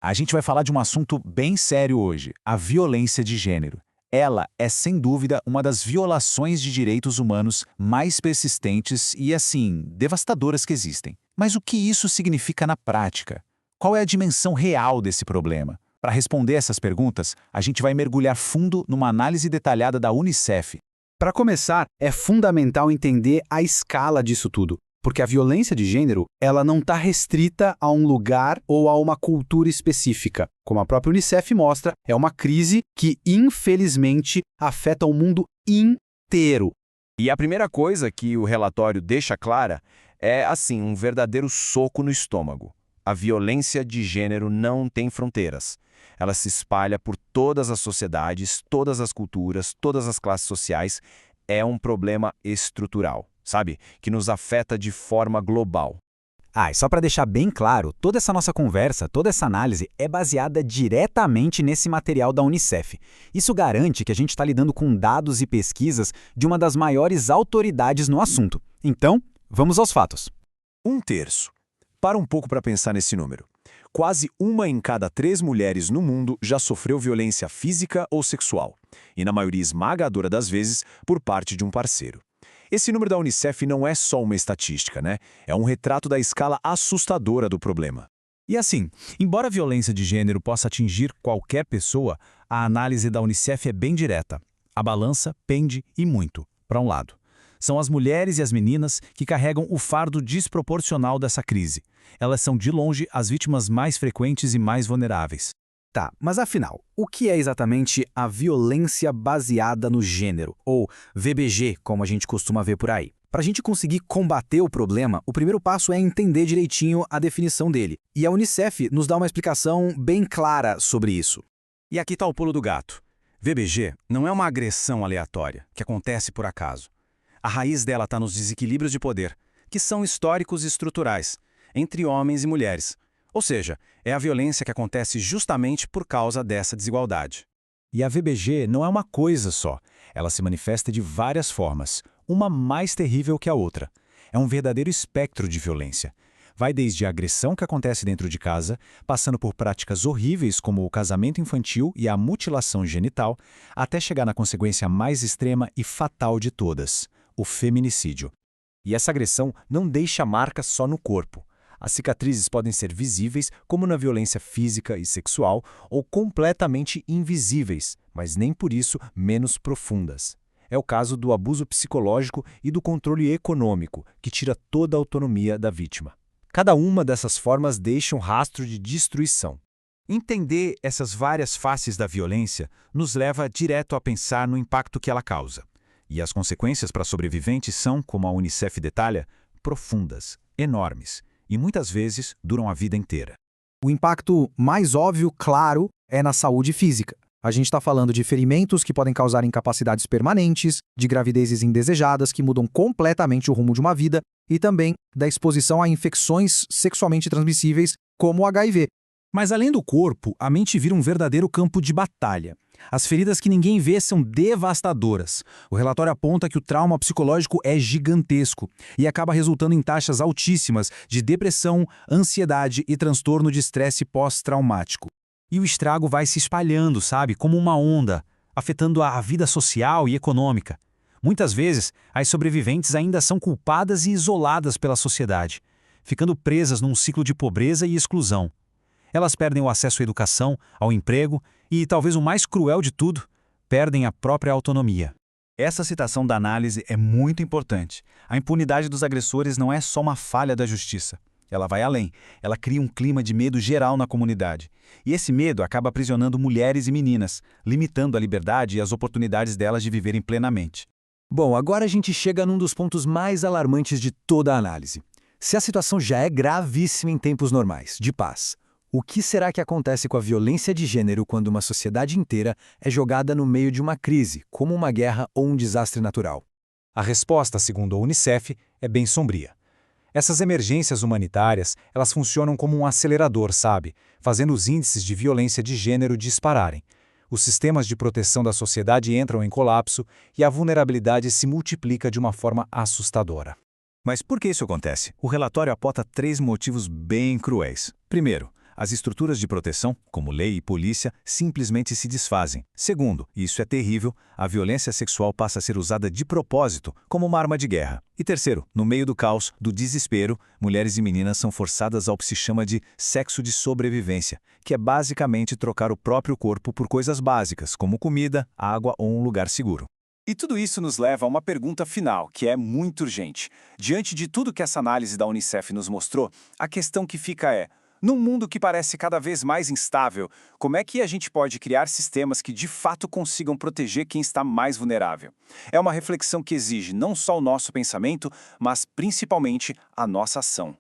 A gente vai falar de um assunto bem sério hoje, a violência de gênero. Ela é, sem dúvida, uma das violações de direitos humanos mais persistentes e, assim, devastadoras que existem. Mas o que isso significa na prática? Qual é a dimensão real desse problema? Para responder essas perguntas, a gente vai mergulhar fundo numa análise detalhada da Unicef. Para começar, é fundamental entender a escala disso tudo, porque a violência de gênero, ela não está restrita a um lugar ou a uma cultura específica. Como a própria Unicef mostra, é uma crise que, infelizmente, afeta o mundo inteiro. E a primeira coisa que o relatório deixa clara é, assim, um verdadeiro soco no estômago. A violência de gênero não tem fronteiras. Ela se espalha por todas as sociedades, todas as culturas, todas as classes sociais. É um problema estrutural, sabe? Que nos afeta de forma global. E só para deixar bem claro, toda essa nossa conversa, toda essa análise é baseada diretamente nesse material da Unicef. Isso garante que a gente está lidando com dados e pesquisas de uma das maiores autoridades no assunto. Então, vamos aos fatos. 1/3. Para um pouco para pensar nesse número. Quase 1 em cada 3 mulheres no mundo já sofreu violência física ou sexual, e na maioria esmagadora das vezes por parte de um parceiro. Esse número da Unicef não é só uma estatística, né? É um retrato da escala assustadora do problema. E assim, embora a violência de gênero possa atingir qualquer pessoa, a análise da Unicef é bem direta. A balança pende e muito para um lado. São as mulheres e as meninas que carregam o fardo desproporcional dessa crise. Elas são, de longe, as vítimas mais frequentes e mais vulneráveis. Tá, mas afinal, o que é exatamente a violência baseada no gênero, ou VBG, como a gente costuma ver por aí? Para a gente conseguir combater o problema, o primeiro passo é entender direitinho a definição dele. E a Unicef nos dá uma explicação bem clara sobre isso. E aqui está o pulo do gato. VBG não é uma agressão aleatória, que acontece por acaso. A raiz dela está nos desequilíbrios de poder, que são históricos e estruturais, entre homens e mulheres. Ou seja, é a violência que acontece justamente por causa dessa desigualdade. E a VBG não é uma coisa só. Ela se manifesta de várias formas, uma mais terrível que a outra. É um verdadeiro espectro de violência. Vai desde a agressão que acontece dentro de casa, passando por práticas horríveis como o casamento infantil e a mutilação genital, até chegar na consequência mais extrema e fatal de todas, o feminicídio. E essa agressão não deixa marcas só no corpo. As cicatrizes podem ser visíveis, como na violência física e sexual, ou completamente invisíveis, mas nem por isso menos profundas. É o caso do abuso psicológico e do controle econômico, que tira toda a autonomia da vítima. Cada uma dessas formas deixa um rastro de destruição. Entender essas várias faces da violência nos leva direto a pensar no impacto que ela causa. E as consequências para sobreviventes são, como a Unicef detalha, profundas, enormes, e muitas vezes duram a vida inteira. O impacto mais óbvio, claro, é na saúde física. A gente está falando de ferimentos que podem causar incapacidades permanentes, de gravidezes indesejadas que mudam completamente o rumo de uma vida e também da exposição a infecções sexualmente transmissíveis, como o HIV. Mas além do corpo, a mente vira um verdadeiro campo de batalha. As feridas que ninguém vê são devastadoras. O relatório aponta que o trauma psicológico é gigantesco e acaba resultando em taxas altíssimas de depressão, ansiedade e transtorno de estresse pós-traumático. E o estrago vai se espalhando, sabe, como uma onda, afetando a vida social e econômica. Muitas vezes, as sobreviventes ainda são culpadas e isoladas pela sociedade, ficando presas num ciclo de pobreza e exclusão. Elas perdem o acesso à educação, ao emprego e, talvez o mais cruel de tudo, perdem a própria autonomia. Essa citação da análise é muito importante. A impunidade dos agressores não é só uma falha da justiça. Ela vai além. Ela cria um clima de medo geral na comunidade. E esse medo acaba aprisionando mulheres e meninas, limitando a liberdade e as oportunidades delas de viverem plenamente. Bom, agora a gente chega num dos pontos mais alarmantes de toda a análise. Se a situação já é gravíssima em tempos normais, de paz, o que será que acontece com a violência de gênero quando uma sociedade inteira é jogada no meio de uma crise, como uma guerra ou um desastre natural? A resposta, segundo a Unicef, é bem sombria. Essas emergências humanitárias, elas funcionam como um acelerador, sabe? Fazendo os índices de violência de gênero dispararem. Os sistemas de proteção da sociedade entram em colapso e a vulnerabilidade se multiplica de uma forma assustadora. Mas por que isso acontece? O relatório aponta 3 motivos bem cruéis. Primeiro, as estruturas de proteção, como lei e polícia, simplesmente se desfazem. Segundo, e isso é terrível, a violência sexual passa a ser usada de propósito, como uma arma de guerra. E terceiro, no meio do caos, do desespero, mulheres e meninas são forçadas ao que se chama de sexo de sobrevivência, que é basicamente trocar o próprio corpo por coisas básicas, como comida, água ou um lugar seguro. E tudo isso nos leva a uma pergunta final, que é muito urgente. Diante de tudo que essa análise da Unicef nos mostrou, a questão que fica é: num mundo que parece cada vez mais instável, como é que a gente pode criar sistemas que de fato consigam proteger quem está mais vulnerável? É uma reflexão que exige não só o nosso pensamento, mas principalmente a nossa ação.